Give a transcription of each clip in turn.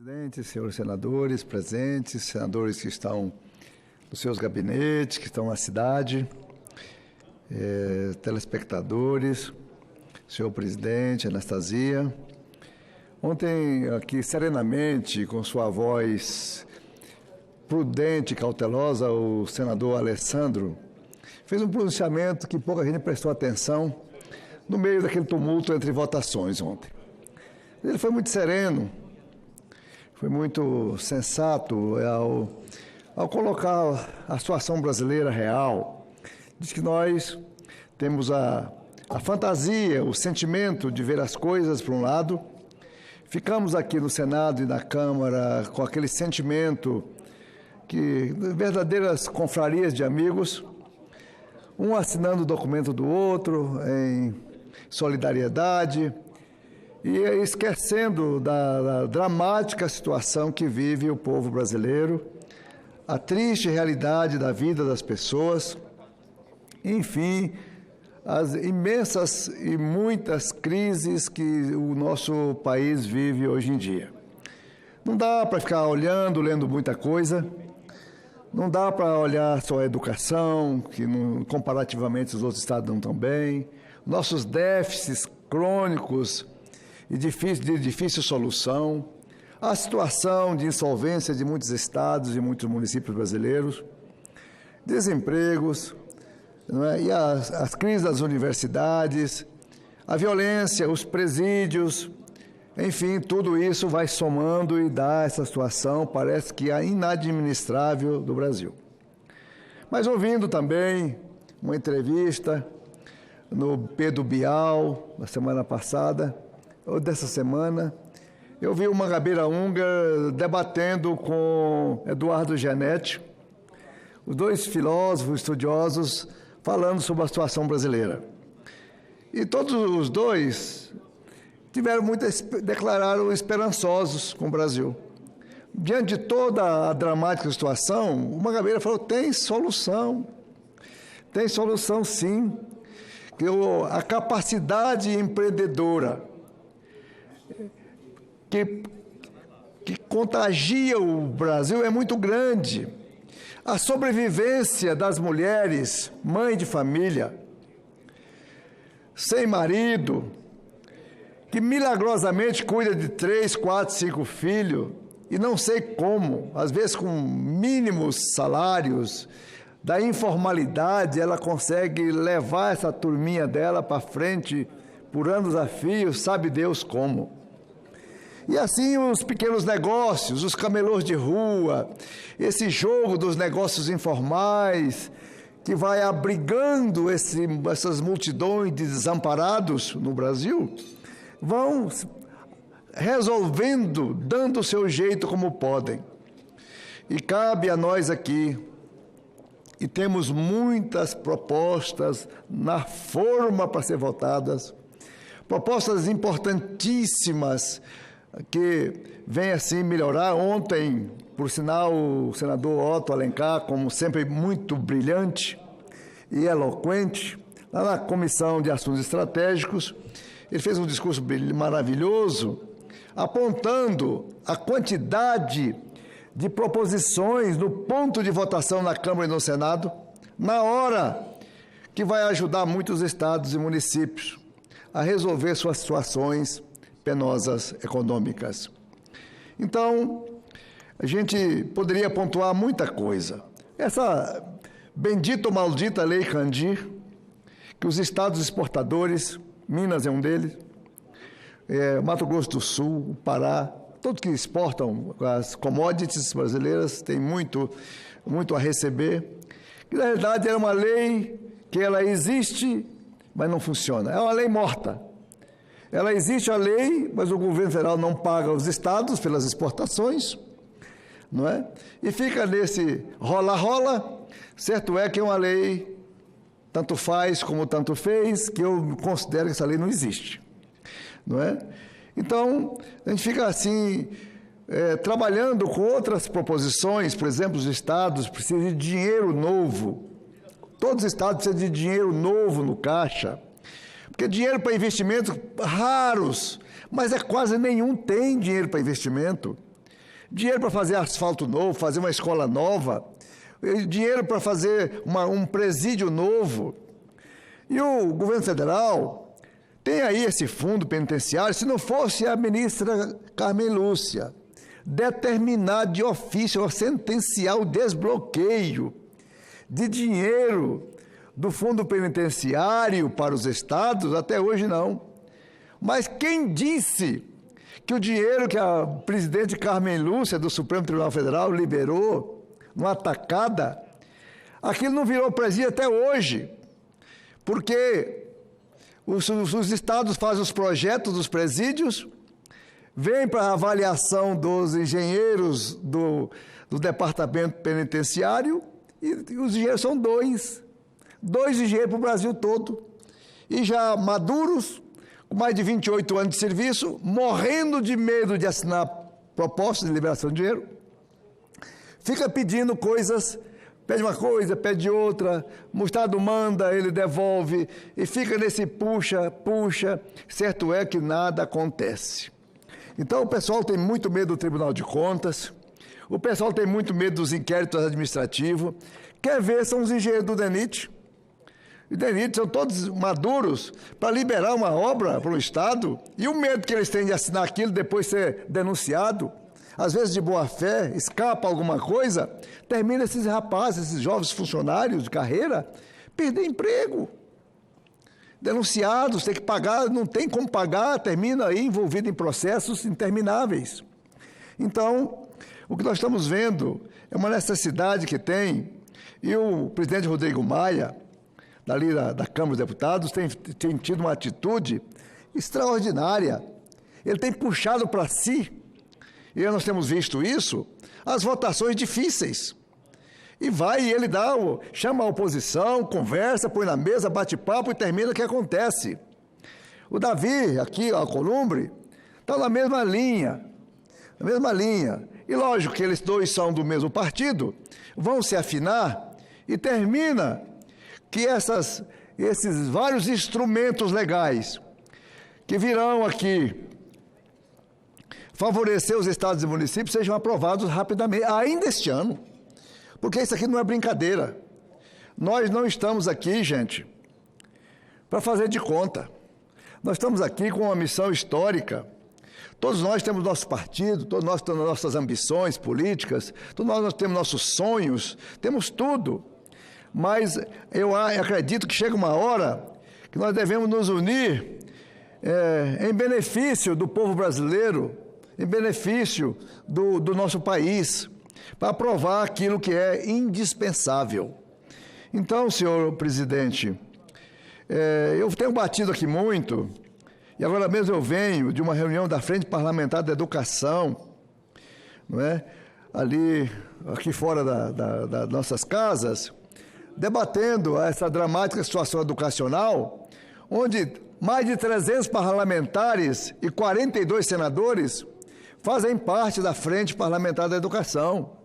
Presidente, senhores senadores presentes, senadores que estão nos seus gabinetes, que estão na cidade, telespectadores, senhor presidente, Anastasia. Ontem, aqui, serenamente, com sua voz prudente e cautelosa, o senador Alessandro fez um pronunciamento que pouca gente prestou atenção no meio daquele tumulto entre votações ontem. Ele foi muito sereno, foi muito sensato ao colocar a situação brasileira real. Diz que nós temos a fantasia, o sentimento de ver as coisas por um lado, ficamos aqui no Senado e na Câmara com aquele sentimento que verdadeiras confrarias de amigos, um assinando o documento do outro em solidariedade, e esquecendo da dramática situação que vive o povo brasileiro, a triste realidade da vida das pessoas, enfim, as imensas e muitas crises que o nosso país vive hoje em dia. Não dá para ficar olhando, lendo muita coisa, não dá para olhar só a educação, que comparativamente os outros estados não estão bem, nossos déficits crônicos e de difícil solução, a situação de insolvência de muitos estados e muitos municípios brasileiros, desempregos, não é? E as crises das universidades, a violência, os presídios, enfim, tudo isso vai somando e dá essa situação, parece que é inadministrável do Brasil. Mas ouvindo também uma entrevista no Pedro Bial, na semana passada, ou dessa semana, eu vi o Mangabeira Unger debatendo com Eduardo Gianetti, os dois filósofos, estudiosos, falando sobre a situação brasileira. E todos os dois declararam esperançosos com o Brasil. Diante de toda a dramática situação, o Mangabeira falou, tem solução sim, que a capacidade empreendedora que contagia o Brasil é muito grande. A sobrevivência das mulheres, mãe de família, sem marido, que milagrosamente cuida de 3, 4, 5 filhos, e não sei como, às vezes com mínimos salários, da informalidade, ela consegue levar essa turminha dela para frente por anos a fio, sabe Deus como. E assim os pequenos negócios, os camelôs de rua, esse jogo dos negócios informais, que vai abrigando essas multidões de desamparados no Brasil, vão resolvendo, dando o seu jeito como podem. E cabe a nós aqui, e temos muitas propostas na forma para ser votadas, propostas importantíssimas, que vem assim melhorar. Ontem, por sinal, o senador Otto Alencar, como sempre muito brilhante e eloquente, lá na Comissão de Assuntos Estratégicos, ele fez um discurso maravilhoso, apontando a quantidade de proposições no ponto de votação na Câmara e no Senado, na hora, que vai ajudar muitos estados e municípios a resolver suas situações penosas econômicas. Então, a gente poderia pontuar muita coisa. Essa bendita ou maldita Lei Candir, que os estados exportadores, Minas é um deles, Mato Grosso do Sul, o Pará, todos que exportam as commodities brasileiras têm muito a receber, que na realidade era uma lei que ela existe, mas não funciona. É uma lei morta. Ela existe a lei, mas o governo federal não paga os estados pelas exportações, não é? E fica nesse rola-rola. Certo é que é uma lei, tanto faz como tanto fez, que eu considero que essa lei não existe, não é? Então, a gente fica assim, trabalhando com outras proposições, por exemplo, os estados precisam de dinheiro novo. Todos os estados precisam de dinheiro novo no caixa. Porque dinheiro para investimentos raros, mas quase nenhum tem dinheiro para investimento. dinheiro para fazer asfalto novo, fazer uma escola nova, dinheiro para fazer um presídio novo. E o governo federal tem aí esse fundo penitenciário. Se não fosse a ministra Carmen Lúcia determinar de ofício, sentenciar o desbloqueio de dinheiro do fundo penitenciário para os estados, até hoje não. Mas quem disse que o dinheiro que a presidente Carmen Lúcia do Supremo Tribunal Federal liberou numa tacada, aquilo não virou presídio até hoje? Porque os estados fazem os projetos dos presídios, vêm para a avaliação dos engenheiros do departamento penitenciário, e os engenheiros são dois engenheiros para o Brasil todo, e já maduros, com mais de 28 anos de serviço, morrendo de medo de assinar propostas de liberação de dinheiro, fica pedindo coisas, pede uma coisa, pede outra, o Estado manda, ele devolve, e fica nesse puxa, certo é que nada acontece. Então o pessoal tem muito medo do Tribunal de Contas, o pessoal tem muito medo dos inquéritos administrativos, quer ver, são os engenheiros do DENIT. O DENIT são todos maduros para liberar uma obra para o Estado, e o medo que eles têm de assinar aquilo depois ser denunciado, às vezes de boa fé, escapa alguma coisa, termina esses rapazes, esses jovens funcionários de carreira, perder emprego. Denunciados, tem que pagar, não tem como pagar, termina aí envolvido em processos intermináveis. Então, o que nós estamos vendo é uma necessidade que tem, e o presidente Rodrigo Maia, dali da Câmara dos Deputados, tem tido uma atitude extraordinária. Ele tem puxado para si, e nós temos visto isso, as votações difíceis. E ele chama a oposição, conversa, põe na mesa, bate papo e termina o que acontece. O Davi, aqui, Alcolumbre, está na mesma linha. E lógico que eles dois são do mesmo partido, vão se afinar e termina que esses vários instrumentos legais que virão aqui favorecer os estados e municípios sejam aprovados rapidamente, ainda este ano. Porque isso aqui não é brincadeira. Nós não estamos aqui, gente, para fazer de conta. Nós estamos aqui com uma missão histórica. Todos nós temos nosso partido, todos nós temos nossas ambições políticas, todos nós temos nossos sonhos, temos tudo. Mas eu acredito que chega uma hora que nós devemos nos unir em benefício do povo brasileiro, em benefício do nosso país, para aprovar aquilo que é indispensável. Então, senhor presidente, eu tenho batido aqui muito, e agora mesmo eu venho de uma reunião da Frente Parlamentar da Educação, não é? Aqui fora das nossas casas, debatendo essa dramática situação educacional, onde mais de 300 parlamentares e 42 senadores fazem parte da Frente Parlamentar da Educação.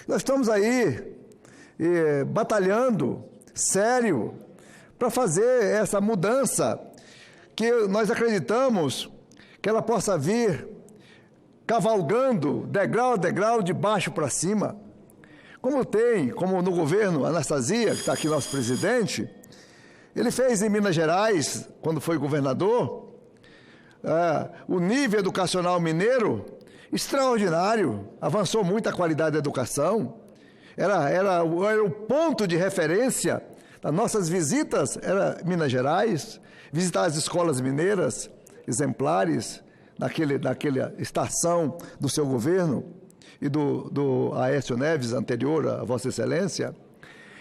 Nós estamos aí batalhando sério para fazer essa mudança que nós acreditamos que ela possa vir cavalgando degrau a degrau, de baixo para cima. Como no governo Anastasia, que está aqui nosso presidente, ele fez em Minas Gerais, quando foi governador, o nível educacional mineiro extraordinário, avançou muito a qualidade da educação, era o ponto de referência das nossas visitas, era Minas Gerais, visitar as escolas mineiras, exemplares, naquela estação do seu governo, e do Aécio Neves, anterior a Vossa Excelência.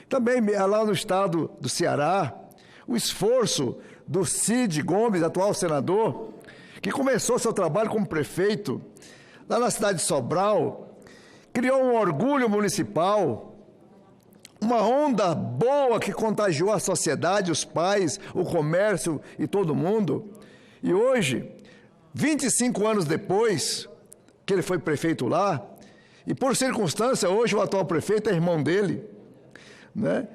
Também lá no estado do Ceará, o esforço do Cid Gomes, atual senador, que começou seu trabalho como prefeito, lá na cidade de Sobral, criou um orgulho municipal, uma onda boa que contagiou a sociedade, os pais, o comércio e todo mundo. E hoje, 25 anos depois que ele foi prefeito lá, e por circunstância, hoje o atual prefeito é irmão dele, né?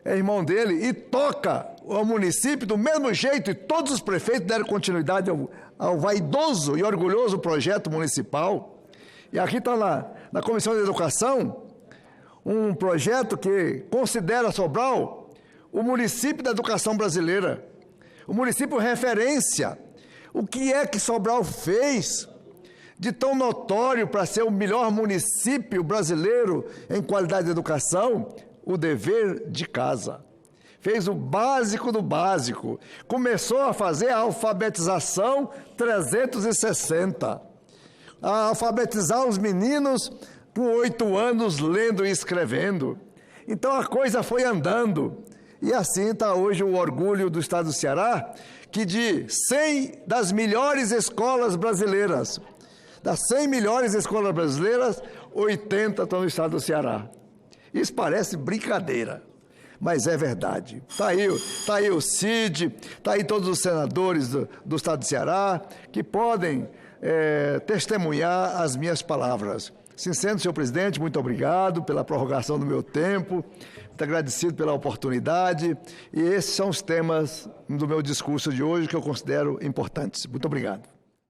É irmão dele e toca o município do mesmo jeito, e todos os prefeitos deram continuidade ao vaidoso e orgulhoso projeto municipal. E aqui está na Comissão de Educação um projeto que considera Sobral o município da educação brasileira, o município referência. O que é que Sobral fez de tão notório para ser o melhor município brasileiro em qualidade de educação? O dever de casa. Fez o básico do básico. Começou a fazer a alfabetização 360. A alfabetizar os meninos com 8 anos, lendo e escrevendo. Então a coisa foi andando. E assim está hoje o orgulho do estado do Ceará, que de 100 das melhores escolas brasileiras, das 100 melhores escolas brasileiras, 80 estão no estado do Ceará. Isso parece brincadeira, mas é verdade. Está aí o Cid, está aí todos os senadores do estado do Ceará, que podem testemunhar as minhas palavras. Sincero, senhor presidente, muito obrigado pela prorrogação do meu tempo, muito agradecido pela oportunidade, e esses são os temas do meu discurso de hoje que eu considero importantes. Muito obrigado.